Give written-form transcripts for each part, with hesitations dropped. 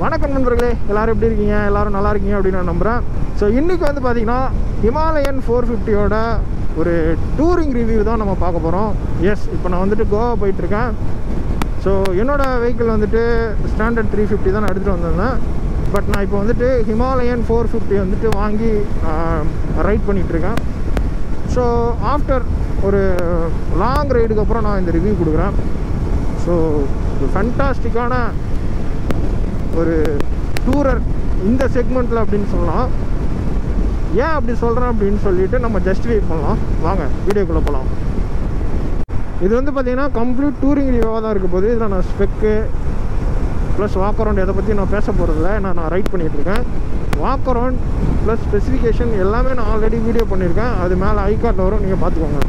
வணக்கம் நண்பர்களே, எல்லாரும் எப்படி இருக்கீங்க? எல்லாரும் நல்லா இருக்கீங்க அப்படின்னு நான் நம்புகிறேன். ஸோ இன்றைக்கி வந்து பார்த்திங்கன்னா ஹிமாலயன் 450யோட ஒரு டூரிங் ரிவ்யூ தான் நம்ம பார்க்க போகிறோம். எஸ், இப்போ நான் வந்துட்டு கோவா போயிட்டுருக்கேன். ஸோ என்னோடய வெஹிக்கிள் வந்துட்டு ஸ்டாண்டர்ட் 350 தான் நான் எடுத்துகிட்டு வந்திருந்தேன். பட் நான் இப்போ வந்துட்டு ஹிமாலயன் 450 வந்துட்டு வாங்கி ரைட் பண்ணிகிட்ருக்கேன். ஸோ ஆஃப்டர் ஒரு லாங் ரைடுக்கு அப்புறம் நான் இந்த ரிவ்யூ கொடுக்குறேன். ஸோ ஒரு ஃபேண்டாஸ்டிக்கான ஒரு டூரர் இந்த செக்மெண்ட்டில் அப்படின்னு சொல்லலாம். ஏன் அப்படி சொல்கிறேன் அப்படின்னு சொல்லிட்டு நம்ம ஜஸ்டிஃபை பண்ணலாம். வாங்க வீடியோக்குள்ளே போகலாம். இது வந்து பார்த்திங்கன்னா கம்ப்ளீட் டூரிங் ரிவ்யூவாக தான் இருக்க போது. இதில் நான் ஸ்பெக்கு ப்ளஸ் வாக் அரவுண்ட் எதை பற்றி நான் பேச போகிறதில்ல. நான் ரைட் பண்ணிகிட்ருக்கேன். வாக் அரவுண்ட் ப்ளஸ் ஸ்பெசிஃபிகேஷன் எல்லாமே நான் ஆல்ரெடி வீடியோ பண்ணியிருக்கேன். அது மேலே ஐ கார்டில் வரும், நீங்கள் பார்த்துக்கோங்க.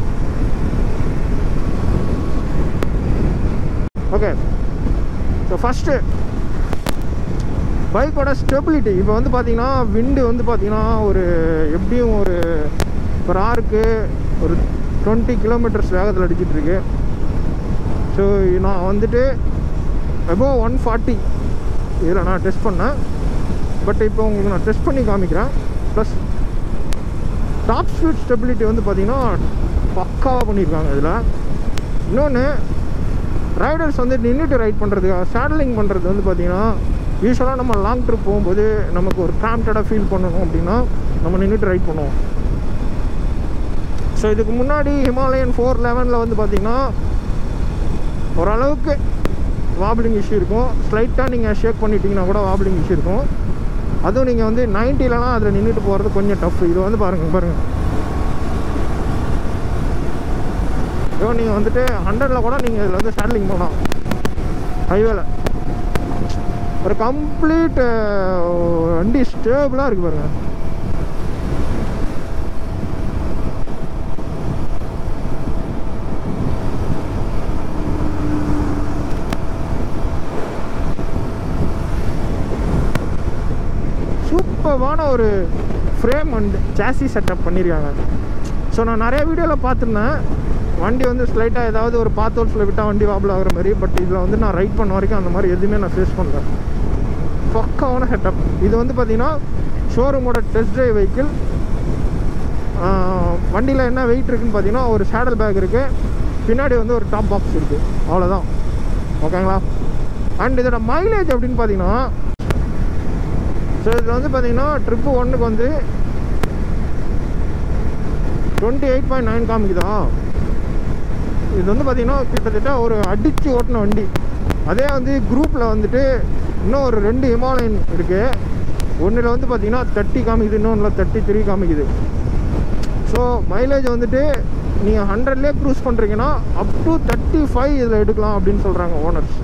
ஓகே, ஸோ ஃபஸ்ட்டு பைக்கோட ஸ்டெபிலிட்டி. இப்போ வந்து பார்த்திங்கன்னா விண்டு வந்து பார்த்திங்கன்னா ஒரு எப்படியும் ஒரு ஹாருக்கு ஒரு 20 கிலோமீட்டர்ஸ் வேகத்தில் அடிச்சிட்ருக்கு. ஸோ நான் வந்துட்டு அபோவ் 140 இதில் நான் டெஸ்ட் பண்ணேன். பட் இப்போ உங்களுக்கு நான் டெஸ்ட் பண்ணி காமிக்கிறேன். ப்ளஸ் டாப் ஸ்பீட் ஸ்டெபிலிட்டி வந்து பார்த்திங்கன்னா பக்காவாக பண்ணியிருக்காங்க இதில். இன்னொன்று, ரைடர்ஸ் வந்து நின்றுட்டு ரைட் பண்ணுறதுக்காக சேடலிங் பண்ணுறது வந்து பார்த்திங்கன்னா யூஸ்வலாக நம்ம லாங் ட்ரிப் போகும்போது நமக்கு ஒரு கிராம்ப்டடாக ஃபீல் பண்ணணும் அப்படின்னா நம்ம நின்றுட்டு ரைட் பண்ணுவோம். ஸோ இதுக்கு முன்னாடி ஹிமாலயன் 411 வந்து பார்த்திங்கன்னா ஓரளவுக்கு வாப்ளிங் இஷ்யூ இருக்கும். ஸ்லைட்டாக நீங்கள் ஷேக் பண்ணிட்டீங்கன்னா கூட வாப்ளிங் இஷ்யூ இருக்கும். அதுவும் நீங்கள் வந்து 90லலாம் அதில் நின்றுட்டு போகிறது கொஞ்சம் டஃப். இது வந்து பாருங்கள் ஐயோ, நீங்கள் வந்துட்டு 100ல் கூட நீங்கள் இதில் வந்து சேடலிங் பண்ணலாம். ஹைவேல ஒரு கம்ப்ளீட் வண்டி ஸ்டேபிளாக இருக்குது பாருங்கள். சூப்பரான ஒரு ஃப்ரேம் அண்ட் சாசி செட்டப் பண்ணியிருக்காங்க. ஸோ நான் நிறைய வீடியோவில் பார்த்துருந்தேன் வண்டி வந்து ஸ்லைட்டாக ஏதாவது ஒரு பாத்தோல்ஸில் விட்டால் வண்டி வாபிள் ஆகிற மாதிரி. பட் இதில் வந்து நான் ரைட் பண்ண வரைக்கும் அந்த மாதிரி எதுவுமே நான் ஃபேஸ் பண்ணல. பக்காவான செட்டப். இது வந்து பார்த்திங்கன்னா ஷோரூமோட டெஸ்ட் ட்ரைவ் வெஹிக்கிள். வண்டியில் என்ன வெயிட் இருக்குதுன்னு பார்த்தீங்கன்னா ஒரு சேடல் பேக் இருக்குது, பின்னாடி வந்து ஒரு டாப் பாக்ஸ் இருக்குது, அவ்வளோதான். ஓகேங்களா? அண்ட் இதோட மைலேஜ் அப்படின்னு பார்த்தீங்கன்னா, ஸோ இதில் வந்து பார்த்திங்கன்னா ட்ரிப்பு 1க்கு வந்து 28.9 காமிக்குதா. இது வந்து பார்த்திங்கன்னா கிட்டத்தட்ட ஒரு அடித்து ஓட்டின வண்டி. அதே வந்து குரூப்பில் வந்துட்டு இன்னும் ஒரு 2 ஹிமாலயன் இருக்குது. ஒன்றில் வந்து பார்த்திங்கன்னா 30 காமிக்குது, இன்னொன்றில் 33 காமிக்குது. ஸோ மைலேஜ் வந்துட்டு நீங்கள் 100லேயே க்ரூஸ் பண்ணுறீங்கன்னா அப் டு 35 இதில் எடுக்கலாம் அப்படின்னு சொல்கிறாங்க ஓனர்ஸ்.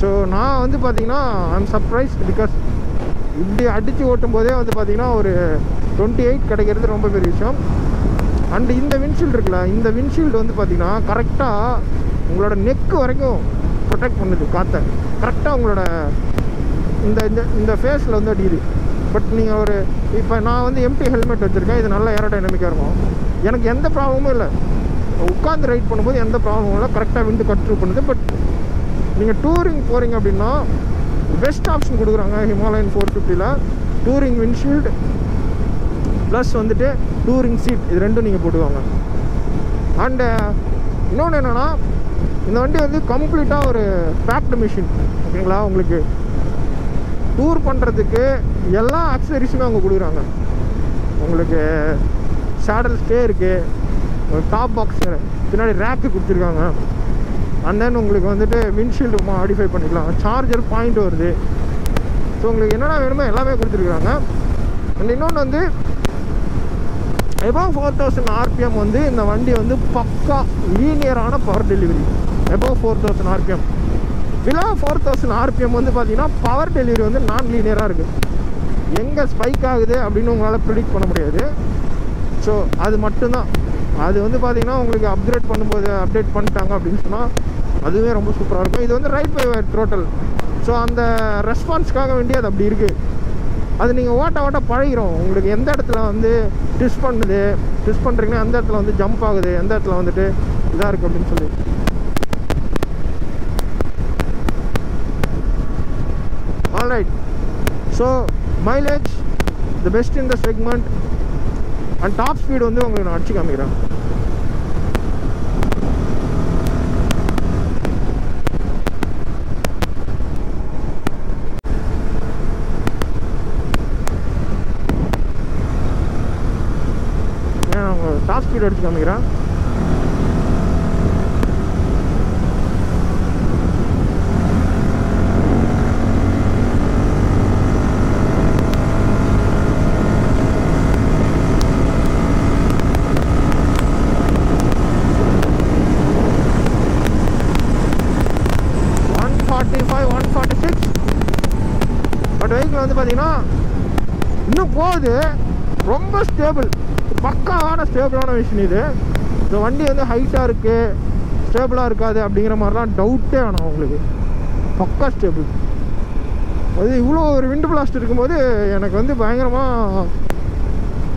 ஸோ நான் வந்து பார்த்திங்கன்னா ஐம் சர்ப்ரைஸ். பிகாஸ் இப்படி அடித்து ஓட்டும் போதே வந்து பார்த்திங்கன்னா ஒரு 28 கிடைக்கிறது ரொம்ப பெரிய விஷயம். அண்டு இந்த விண்ட்ஷீல்டு இருக்குல்ல, இந்த விண்ட்ஷீல்டு வந்து பார்த்திங்கன்னா கரெக்டாக உங்களோட நெக்கு வரைக்கும் ப்ரொடெக்ட் பண்ணுது காற்றை. கரெக்டாக உங்களோட இந்த இந்த ஃபேஸில் வந்து அடிக்குது. பட் நீங்கள் ஒரு இப்போ நான் வந்து எம்டி ஹெல்மெட் வச்சுருக்கேன். இது நல்ல ஏரோடைனமிக்காக இருக்கும். எனக்கு எந்த ப்ராப்ளமும் இல்லை. உட்காந்து ரைட் பண்ணும்போது எந்த ப்ராப்ளமும் இல்லை. கரெக்டாக விண்டு கண்ட்ரோல் பண்ணுது. பட் நீங்கள் டூரிங் போகிறீங்க அப்படின்னா பெஸ்ட் ஆப்ஷன் கொடுக்குறாங்க ஹிமாலயன் 450ல். டூரிங் விண்ட்ஷீல்டு ப்ளஸ் வந்துட்டு டூரிங் சீட், இது ரெண்டும் நீங்கள் போட்டுவாங்க. அண்டு இன்னொன்று என்னென்னா, இந்த வண்டி வந்து கம்ப்ளீட்டாக ஒரு பேக்டு மிஷின். ஓகேங்களா? உங்களுக்கு டூர் பண்ணுறதுக்கு எல்லா ஆக்சசரிஸுமே அவங்க கொடுக்குறாங்க. உங்களுக்கு சேடல் ஸ்டே இருக்குது, ஒரு டாப் பாக்ஸ், பின்னாடி ரேக்கு கொடுத்துருக்காங்க. அண்ட் தென் உங்களுக்கு வந்துட்டு விண்ட்ஷீல்டு மாடிஃபை பண்ணிக்கலாம், சார்ஜர் பாயிண்ட் வருது. ஸோ உங்களுக்கு என்னென்ன வேணுமோ எல்லாமே கொடுத்துருக்குறாங்க. அண்ட் இன்னொன்று வந்து எபோவ் 4000 RPM வந்து இந்த வண்டி வந்து பக்கா லீனியரான power delivery. Above 4000 RPM. Below 4000 RPM வந்து பார்த்திங்கன்னா பவர் டெலிவரி வந்து நான் லீனியராக இருக்குது. எங்கே ஸ்பைக் ஆகுது அப்படின்னு உங்களால் ப்ரிடிக்ட் பண்ண முடியாது. ஸோ அது மட்டும்தான். அது வந்து பார்த்திங்கன்னா உங்களுக்கு அப்கிரேட் பண்ணும்போது அப்டேட் பண்ணிட்டாங்க அப்படின்னு சொன்னால் அதுவே ரொம்ப சூப்பராக இருக்கும். இது வந்து ride by wire throttle. So அந்த ரெஸ்பான்ஸ்க்காக வேண்டி அது அப்படி இருக்குது. அது நீங்கள் ஓட்ட பழகிறோம். உங்களுக்கு எந்த இடத்துல வந்து ட்விஸ்ட் பண்ணுறீங்கன்னா அந்த இடத்துல வந்து ஜம்ப் ஆகுது, எந்த இடத்துல வந்துட்டு இதாக இருக்குது அப்படின்னு சொல்லி. Alright, so mileage the best in the segment and top speed வந்து உங்களுக்கு நான் அடிச்சு காமிக்கிறேன். டாப் ஸ்பீட் அடிச்சு காமிக்கிறேன். பட் வெஹிக்கிள் வந்து பார்த்தீங்கன்னா இன்னும் போகுது. ரொம்ப ஸ்டேபிள், பக்காவான ஸ்டேபிளான மிஷின் இது. இந்த வண்டி வந்து ஹைட்டாக இருக்குது, ஸ்டேபிளாக இருக்காது அப்படிங்கிற மாதிரிலாம் டவுட்டே வேணாம் உங்களுக்கு. பக்கா ஸ்டேபிள். அது இவ்வளோ ஒரு விண்டு பிளாஸ்ட் இருக்கும்போது எனக்கு வந்து பயங்கரமாக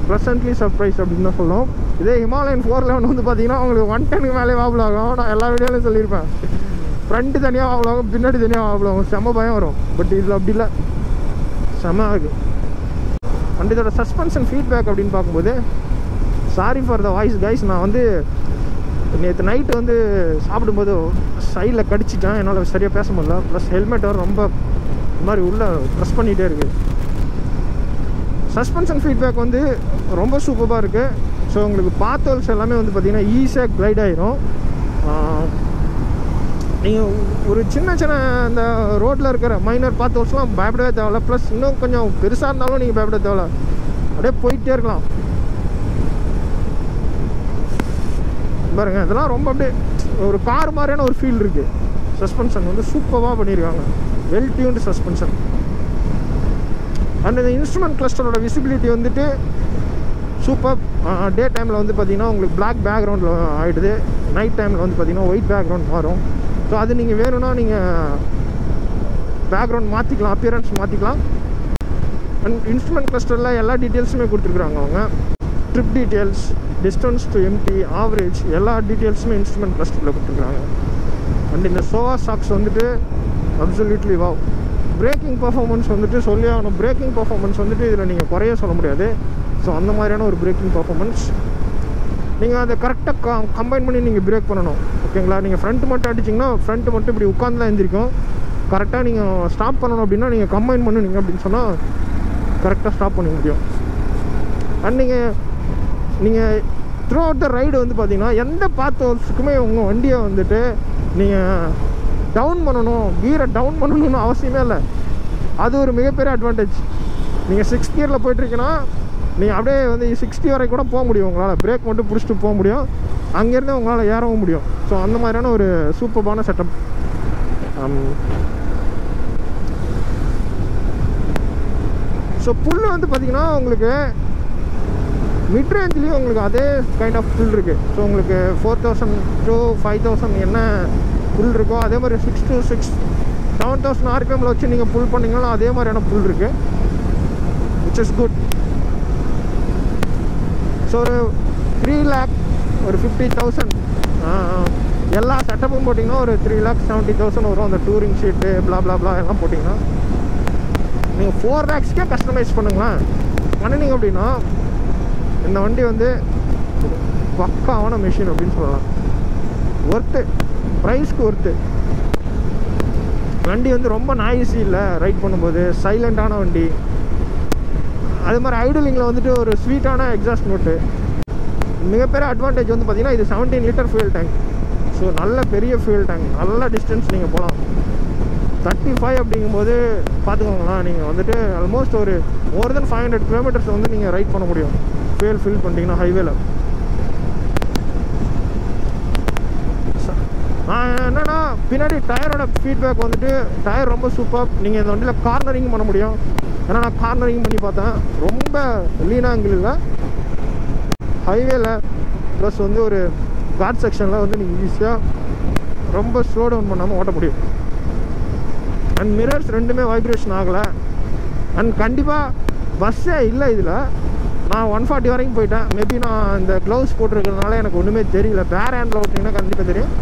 ப்ளசன்ட்லி சர்ப்ரைஸ் அப்படின்னு தான் சொல்லணும். இதே ஹிமாலயன் 411 வந்து பார்த்தீங்கன்னா உங்களுக்கு 110க்கு மேலே வாபிள் ஆகும். நான் எல்லா வீடியோலையும் சொல்லியிருப்பேன், ஃப்ரண்ட்டு தனியாக வாபிள் ஆகும், பின்னாடி தனியாக வாபிள் ஆகும், செம்ம பயம் வரும். பட் இதில் அப்படி இல்லை, செம்ம இருக்குது. அண்ட் இதோட சஸ்பென்ஷன் ஃபீட்பேக் அப்படின்னு பார்க்கும்போது, sorry for the voice guys, நான் வந்து நேற்று நைட்டு வந்து சாப்பிடும்போது சைடில் கடிச்சிட்டேன், என்னால் சரியாக பேச முடியல. ப்ளஸ் ஹெல்மெட் வர ரொம்ப இந்த மாதிரி உள்ளே ப்ரெஸ் பண்ணிகிட்டே இருக்குது. சஸ்பென்ஷன் ஃபீட்பேக் வந்து ரொம்ப சூப்பராக இருக்குது. ஸோ உங்களுக்கு பாத்தோல்ஸ் எல்லாமே வந்து பார்த்திங்கன்னா ஈஸியாக க்ளைட் ஆகிரும். நீங்கள் ஒரு சின்ன சின்ன இந்த ரோட்டில் இருக்கிற மைனர் பாத்தோல்ஸ்லாம் பயப்படவே தேவையில்ல. ப்ளஸ் இன்னும் கொஞ்சம் பெருசாக இருந்தாலும் நீங்கள் பயப்பட தேவையில்ல, அப்படியே போயிட்டே இருக்கலாம். பாருங்க, இதெல்லாம் ரொம்ப அப்படியே ஒரு கார் மாதிரியான ஒரு ஃபீல் இருக்குது. சஸ்பென்ஷன் வந்து சூப்பராக பண்ணியிருக்காங்க, வெல் டியூன்டு சஸ்பென்ஷன். அண்ட் இந்த இன்ஸ்ட்ருமெண்ட் கிளஸ்டரோட விசிபிலிட்டி வந்துட்டு சூப்பர். டே டைமில் வந்து பார்த்திங்கன்னா உங்களுக்கு பிளாக் பேக்ரவுண்டில் ஆகிடுது, நைட் டைமில் வந்து பார்த்திங்கன்னா ஒயிட் பேக்ரவுண்ட் மாறும். ஸோ அது நீங்கள் வேணும்னா நீங்கள் பேக்ரவுண்ட் மாற்றிக்கலாம், அப்பியரன்ஸ் மாற்றிக்கலாம். அண்ட் இன்ஸ்ட்ருமெண்ட் கிளஸ்டரில் எல்லா டீட்டெயில்ஸுமே கொடுத்துருக்குறாங்க அவங்க. Trip details, distance to empty, average, எல்லா டீட்டெயில்ஸுமே இன்ஸ்ட்ருமெண்ட் கிளஸ்டரில் கொடுத்துருக்குறாங்க. அண்ட் இந்த சோவா சாக்ஸ் வந்துட்டு அப்சல்யூட்லி வாவ். பிரேக்கிங் பர்ஃபார்மன்ஸ் வந்துட்டு சொல்லி ஆகணும். பிரேக்கிங் பர்ஃபார்மன்ஸ் வந்துட்டு இதில் நீங்கள் குறைய சொல்ல முடியாது. ஸோ அந்த மாதிரியான ஒரு பிரேக்கிங் பர்ஃபார்மன்ஸ். நீங்கள் அதை கரெக்டாக கம்பைன் பண்ணி நீங்கள் பிரேக் பண்ணணும், ஓகேங்களா? நீங்கள் ஃப்ரண்ட்டு மட்டும் அடிச்சிங்கன்னா ஃப்ரண்ட்டு மட்டும் இப்படி உட்காந்து தான் எழுந்திரிக்கும். கரெக்டாக நீங்கள் ஸ்டாப் பண்ணணும் அப்படின்னா நீங்கள் கம்பைன் பண்ணுவீங்க அப்படின்னு சொன்னால் கரெக்டாக ஸ்டாப் பண்ண முடியும். அண்ட் நீங்கள் த்ரூ அவுட் த ரைடு வந்து பார்த்தீங்கன்னா எந்த பாத்தோல்ஸுக்குமே உங்கள் வண்டியை வந்துட்டு நீங்கள் டவுன் பண்ணணும், கியரை டவுன் பண்ணணும்னு அவசியமே இல்லை. அது ஒரு மிகப்பெரிய அட்வான்டேஜ். நீங்கள் 6th கியரில் போய்ட்டுருக்கீங்கன்னா நீங்கள் அப்படியே வந்து 60 வரைக்கும் கூட போக முடியும். உங்களால் பிரேக் மட்டும் பிடிச்சிட்டு போக முடியும், அங்கேருந்து உங்களால் ஏறவும் முடியும். ஸோ அந்த மாதிரியான ஒரு சூப்பரான செட்டப். ஸோ புல் வந்து பார்த்திங்கன்னா உங்களுக்கு மிட் ரேஞ்சிலையும் உங்களுக்கு அதே கைண்ட் ஆஃப் புல் இருக்குது. ஸோ உங்களுக்கு 4000 to 5000 என்ன புல் இருக்கோ அதே மாதிரி 6 to 7,000 RPM வச்சு நீங்கள் புல் பண்ணிங்கன்னா அதே மாதிரியான புல் இருக்குது, விச் இஸ் குட். ஸோ ஒரு 3 lakh ஒரு 50,000 எல்லா செட்டப்பும் போட்டிங்கன்னா ஒரு 3,70,000 வரும். அந்த டூரிங் ஷீட்டு பிளா பிளா பிளா எல்லாம் போட்டிங்கன்னா நீங்கள் 4 lakhஸ்க்கே கஸ்டமைஸ் பண்ணுங்களேன். பண்ணினீங்க அப்படின்னா இந்த வண்டி வந்து பக்காவான மிஷின் அப்படின்னு சொல்லலாம். ஒர்த்து, ப்ரைஸ்க்கு ஒர்த்து. வண்டி வந்து ரொம்ப நாய்ஸி இல்லை, ரைட் பண்ணும்போது சைலண்டான வண்டி. அது மாதிரி ஐடலிங்கில் வந்துட்டு ஒரு ஸ்வீட்டான எக்ஸாஸ்ட் நோட்டு. மிகப்பெரிய அட்வான்டேஜ் வந்து பார்த்திங்கன்னா இது 17 லிட்டர் ஃபியூல் டேங்க். ஸோ நல்ல பெரிய ஃபியூல் டேங்க், நல்ல டிஸ்டன்ஸ் நீங்கள் போகலாம். 35 அப்படிங்கும்போது பார்த்துக்கோங்களேன், நீங்கள் வந்துட்டு ஆல்மோஸ்ட் ஒரு மோர் தென் 500 kilometers வந்து நீங்கள் ரைட் பண்ண முடியும் ஃபியூல் ஃபில் பண்ணிட்டீங்கன்னா ஹைவேல. என்னென்னா பின்னாடி டயரோட ஃபீட்பேக் வந்துட்டு டயர் ரொம்ப சூப்பர். நீங்கள் இந்த வண்டியில் கார்னரிங் பண்ண முடியும். ஏன்னா நான் கார்னரிங் பண்ணி பார்த்தேன், ரொம்ப லீனாங்கிள் இல்லை ஹைவேல. ப்ளஸ் வந்து ஒரு காட் செக்ஷனில் வந்து நீங்கள் ஈஸியாக ரொம்ப ஸ்லோ டவுன் பண்ணாமல் ஓட்ட முடியும். அண்ட் மிரர்ஸ் ரெண்டுமே வைப்ரேஷன் ஆகலை. அண்ட் கண்டிப்பாக பஸ்ஸே இல்லை இதில். நான் 140 வரைக்கும் போயிட்டேன். மேபி நான் இந்த க்ளவுஸ் போட்டிருக்கிறதுனால எனக்கு ஒன்றுமே தெரியல. பேர் ஹேண்டில் ஓட்டிங்கன்னா கண்டிப்பாக தெரியும்.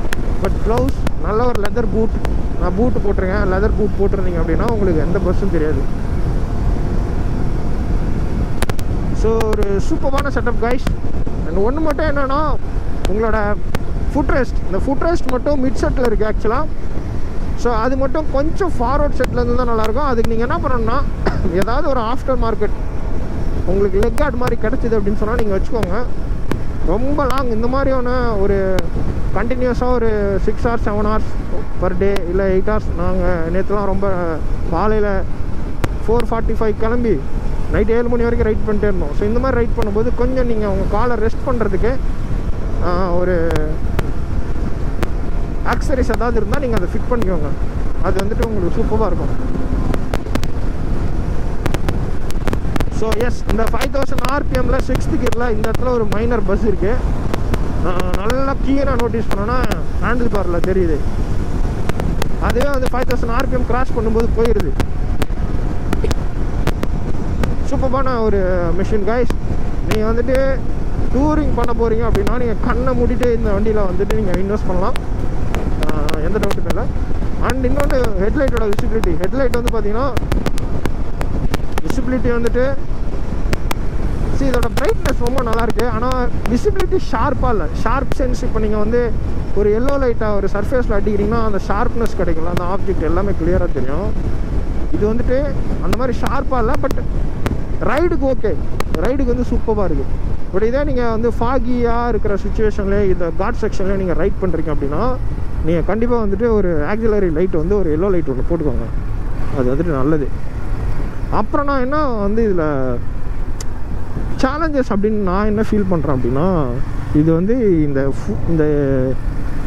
பட் க்ளவுஸ், நல்ல ஒரு லெதர் பூட், நான் பூட்டு போட்டிருக்கேன். லெதர் பூட் போட்டிருந்தீங்க அப்படின்னா உங்களுக்கு எந்த பஸ்ஸும் தெரியாது. ஸோ ஒரு சூப்பரான செட்டப் கைஸ். அண்ட் ஒன்று மட்டும் என்னென்னா, உங்களோட ஃபுட் ரெஸ்ட், இந்த ஃபுட் ரெஸ்ட் மட்டும் மிட் செட்டில் இருக்குது ஆக்சுவலாக. ஸோ அது மட்டும் கொஞ்சம் ஃபார்வர்ட் செட்டில் இருந்து தான் நல்லாயிருக்கும். அதுக்கு நீங்கள் என்ன பண்ணணும்னா, ஏதாவது ஒரு ஆஃப்டர் மார்க்கெட் உங்களுக்கு லெக் கார்டு மாதிரி கிடச்சிது அப்படின்னு சொன்னால் நீங்கள் வச்சுக்கோங்க. ரொம்ப லாங் இந்த மாதிரியான ஒரு கண்டினியூஸாக ஒரு 6 hours 7 hours பர் டே இல்லை 8 hours. நாங்கள் நேற்றுலாம் ரொம்ப காலையில் 4:45 கிளம்பி நைட் 7 மணி வரைக்கும் ரைட் பண்ணிட்டே இருந்தோம். ஸோ இந்த மாதிரி ரைட் பண்ணும்போது கொஞ்சம் நீங்கள் உங்கள் காலை ரெஸ்ட் பண்ணுறதுக்கு ஒரு ஆக்சரிஸ் ஏதாவது இருந்தால் நீங்கள் அதை ஃபிட் பண்ணிக்கோங்க. அது வந்துட்டு உங்களுக்கு சூப்பராக இருக்கும். ஸோ எஸ், இந்த 5000 RPMல 6th கியரில் இந்த இடத்துல ஒரு மைனர் பஸ் இருக்குது. நல்லா கிளியராக நோட்டீஸ் பண்ணோன்னா ஹேண்டில் பாரில் தெரியுது. அதுவே வந்து 5000 RPM கிராஸ் பண்ணும்போது போயிடுது. சூப்பரான ஒரு மிஷின் கைஸ். நீங்கள் வந்துட்டு டூரிங் பண்ண போகிறீங்க அப்படின்னா நீங்கள் கண்ணை மூடிட்டு இந்த வண்டியில் வந்துட்டு நீங்கள் இன்வெஸ்ட் பண்ணலாம், எந்த டவுட்டுமே இல்லை. அண்ட் இன்னொன்று ஹெட்லைட்டோட விசிபிலிட்டி. ஹெட்லைட் வந்து பார்த்தீங்கன்னா விசிபிலிட்டி வந்துட்டு இதோட பிரைட்னஸ் ரொம்ப நல்லாயிருக்கு. ஆனால் விசிபிலிட்டி ஷார்ப்பாக இல்லை, ஷார்ப் சென்ஸ். இப்போ நீங்கள் வந்து ஒரு எல்லோ லைட்டாக ஒரு சர்ஃபேஸில் அடிக்கிறீங்கன்னா அந்த ஷார்ப்னஸ் கிடைக்கல, அந்த ஆப்ஜெக்ட் எல்லாமே கிளியராக தெரியும். இது வந்துட்டு அந்த மாதிரி ஷார்ப்பாக இல்லை, பட் ரைடுக்கு ஓகே, ரைடுக்கு வந்து சூப்பராக இருக்குது. பட் இதே நீங்கள் வந்து ஃபாகியாக இருக்கிற சுச்சுவேஷன்லேயே இந்த காட் செக்ஷன்லேயே நீங்கள் ரைட் பண்ணுறீங்க அப்படின்னா நீங்கள் கண்டிப்பாக வந்துட்டு ஒரு ஆக்சிலரி லைட் வந்து ஒரு எல்லோ லைட் ஒன்று போட்டுக்கோங்க. அது வந்துட்டு நல்லது. அப்புறம் நான் என்ன வந்து இதில் சேலஞ்சஸ் அப்படின்னு நான் என்ன ஃபீல் பண்ணுறேன் அப்படின்னா, இது வந்து இந்த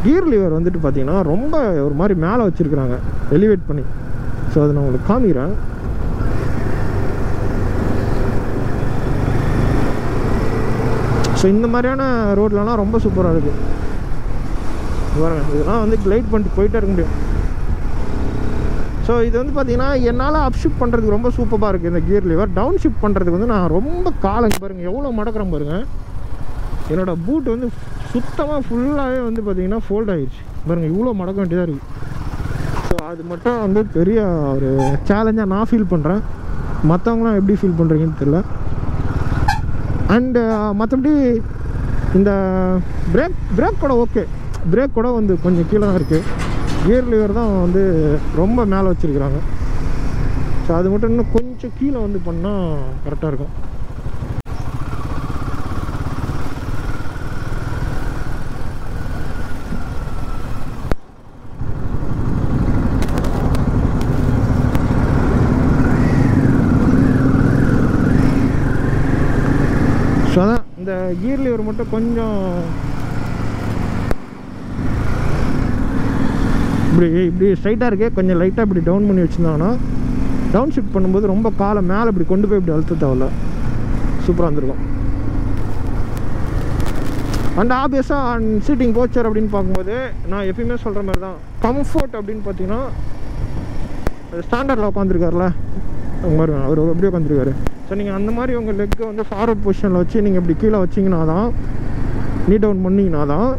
கியர் லிவர் வந்துட்டு பார்த்தீங்கன்னா ரொம்ப ஒரு மாதிரி மேலே வச்சுருக்குறாங்க எலிவேட் பண்ணி. ஸோ அதை நான் உங்களுக்கு காமிக்கிறேன். ஸோ இந்த மாதிரியான ரோட்லலாம் ரொம்ப சூப்பராக இருக்குது பாருங்க. இதெல்லாம் வந்து கிளைட் பண்ணிட்டு போயிட்டே இருக்க முடியும். ஸோ இது வந்து பார்த்தீங்கன்னா என்னால் அப் ஷிஃப்ட் பண்ணுறதுக்கு ரொம்ப சூப்பராக இருக்குது இந்த கியர் லிவர். டவுன் ஷிஃப்ட் பண்ணுறதுக்கு வந்து நான் ரொம்ப காலம் பாருங்கள் எவ்வளோ மடக்கிறேன் பாருங்கள். என்னோடய பூட் வந்து சுத்தமாக ஃபுல்லாகவே வந்து பார்த்திங்கன்னா ஃபோல்ட் ஆகிடுச்சு பாருங்கள், இவ்வளோ மடக்க வேண்டியதாக இருக்குது. ஸோ அது மட்டும் வந்து பெரிய ஒரு சேலஞ்சாக நான் ஃபீல் பண்ணுறேன். மற்றவங்களாம் எப்படி ஃபீல் பண்ணுறீங்கன்னு தெரியல. அண்டு மற்றபடி இந்த பிரேக் கூட ஓகே, பிரேக் கூட வந்து கொஞ்சம் கீழே தான் இருக்குது. கியர் லிவர் தான் வந்து ரொம்ப மேலே வச்சுருக்குறாங்க. ஸோ அது மட்டும் இன்னும் கொஞ்சம் கீழே வந்து பண்ணால் கரெக்டாக இருக்கும். ஸோ அதான் இந்த கியர் லிவர் மட்டும் கொஞ்சம் இப்படி ஸ்ட்ரைட்டாக இருக்கே, கொஞ்சம் லைட்டாக இப்படி டவுன் பண்ணி வச்சுருந்தாங்கன்னா டவுன் ஷிஃப்ட் பண்ணும்போது ரொம்ப காலை மேலே இப்படி கொண்டு போய் இப்படி அழுத்த தேவையில்ல, சூப்பராக இருந்திருக்கும். அண்ட் ஆப்வியஸாக அண்ட் சீட்டிங் போச்சர் அப்படின்னு பார்க்கும்போது நான் எப்பயுமே சொல்கிற மாதிரி தான் கம்ஃபர்ட் அப்படின்னு பார்த்தீங்கன்னா ஸ்டாண்டர்டில் உட்காந்துருக்காருல பாருங்க, அவர் அப்படியே உட்காந்துருக்காரு. ஸோ நீங்கள் அந்த மாதிரி உங்கள் லெக்கை வந்து ஃபார்வர்ட் பொசிஷனில் வச்சு நீங்கள் இப்படி கீழே வச்சிங்கன்னா தான், நீ டவுன் பண்ணிங்கன்னா தான்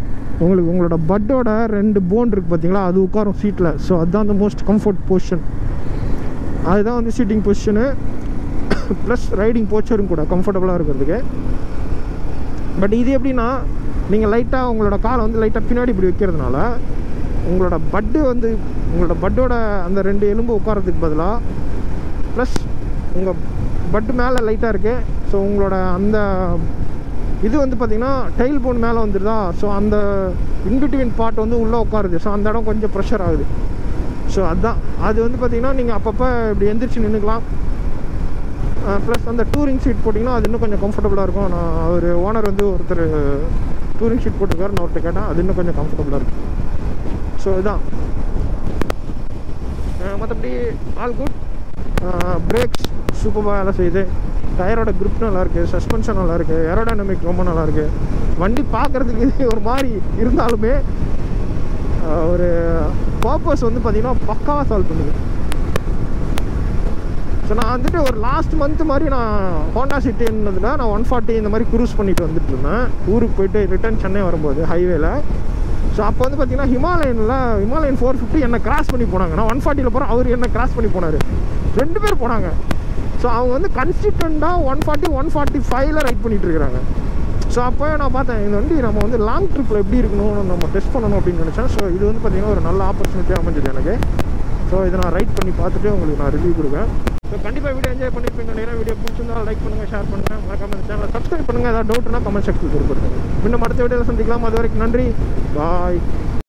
உங்களுக்கு உங்களோட பட்டோட 2 போன் இருக்குது பார்த்தீங்களா, அது உட்காரும் சீட்டில். ஸோ அதுதான் அந்த மோஸ்ட் கம்ஃபர்ட் பொசிஷன். அதுதான் வந்து சீட்டிங் பொசிஷனு ப்ளஸ் ரைடிங் போச்சரும் கூட கம்ஃபர்டபுளாக இருக்கிறதுக்கு. பட் இது எப்படின்னா நீங்கள் லைட்டாக உங்களோட காலை வந்து லைட்டாக பின்னாடி இப்படி வைக்கிறதுனால உங்களோட பட்டு வந்து உங்களோட பட்டோட அந்த 2 எலும்பு உட்காரத்துக்கு பதிலாக ப்ளஸ் உங்கள் பட்டு மேலே லைட்டாக இருக்குது. ஸோ உங்களோட அந்த இது வந்து பார்த்திங்கன்னா டைல் போன் மேலே வந்துடுதா. ஸோ அந்த இன்பிட்வீன் பார்ட் வந்து உள்ளே உட்காருது. ஸோ அந்த இடம் கொஞ்சம் ப்ரெஷர் ஆகுது. ஸோ அதுதான் அது வந்து பார்த்திங்கன்னா நீங்கள் அப்பப்போ இப்படி எந்திரிச்சு நின்றுக்கலாம். ப்ளஸ் அந்த டூரிங் சீட் போட்டிங்கன்னா அது இன்னும் கொஞ்சம் கம்ஃபர்டபுளாக இருக்கும். நான் ஒரு ஓனர் வந்து ஒருத்தர் டூரிங் சீட் போட்டுருக்காரு, நான் ஒருத்தர் கேட்டேன், அது இன்னும் கொஞ்சம் கம்ஃபர்டபுளாக இருக்கும். ஸோ இதுதான். மற்றபடி ஆல் குட். பிரேக்ஸ் சூப்பராக வேலை செய்யுது. டயரோட க்ரிப் நல்லாயிருக்கு, சஸ்பென்ஷன் நல்லாயிருக்கு, ஏரோடைனமிக் ரொம்ப நல்லாயிருக்கு. வண்டி பார்க்குறதுக்கு ஒரு மாதிரி இருந்தாலுமே ஒரு பர்பஸ் வந்து பார்த்திங்கன்னா பக்காவாக சால்வ் பண்ணுது. ஸோ நான் வந்துட்டு ஒரு லாஸ்ட் மந்த் மாதிரி நான் ஹோண்டா சிட்டின்னதில் நான் 140 இந்த மாதிரி க்ரூஸ் பண்ணிட்டு வந்துட்டு இருந்தேன் ஊருக்கு போயிட்டு ரிட்டர்ன் சென்னை வரும்போது ஹைவேல. ஸோ அப்போ வந்து பார்த்திங்கன்னா ஹிமாலயன் 450 என்னை கிராஸ் பண்ணி போனாங்க. நான் 140ல் போகிறேன், அவர் என்னை கிராஸ் பண்ணி போனார். 2 பேர் போனாங்க. ஸோ அவங்க வந்து கன்சிஸ்டண்ட்டாக 140 145 ரைட் பண்ணிகிட்டு இருக்கிறாங்க. ஸோ அப்போ நான் பார்த்தேன் இந்த வண்டி நம்ம வந்து லாங் ட்ரிப்பில் எப்படி இருக்கணும்னு நம்ம டெஸ்ட் பண்ணணும் அப்படின்னு நினச்சேன். ஸோ இது வந்து பார்த்திங்கன்னா ஒரு நல்ல ஆப்பர்ச்சுனிட்டியாக அமைஞ்சது எனக்கு. ஸோ இதை நான் ரைட் பண்ணி பார்த்துட்டு உங்களுக்கு நான் ரிவ்யூ கொடுப்பேன். ஸோ கண்டிப்பாக வீடியோ என்ஜாய் பண்ணியிருப்பீங்க. நிறைய வீடியோ பிடிச்சிருந்தாலும் லைக் பண்ணுங்கள், ஷேர் பண்ணுங்கள், மறக்காம இந்த சேனலை சப்ஸ்கிரைப் பண்ணுங்கள். ஏதாவது டவுட்னா கமெண்ட் செக்ஷனில் கொடுத்துருங்க. இன்னும் அடுத்த வீடியோவில் சந்திக்கலாம். அது வரைக்கும் நன்றி, பாய்.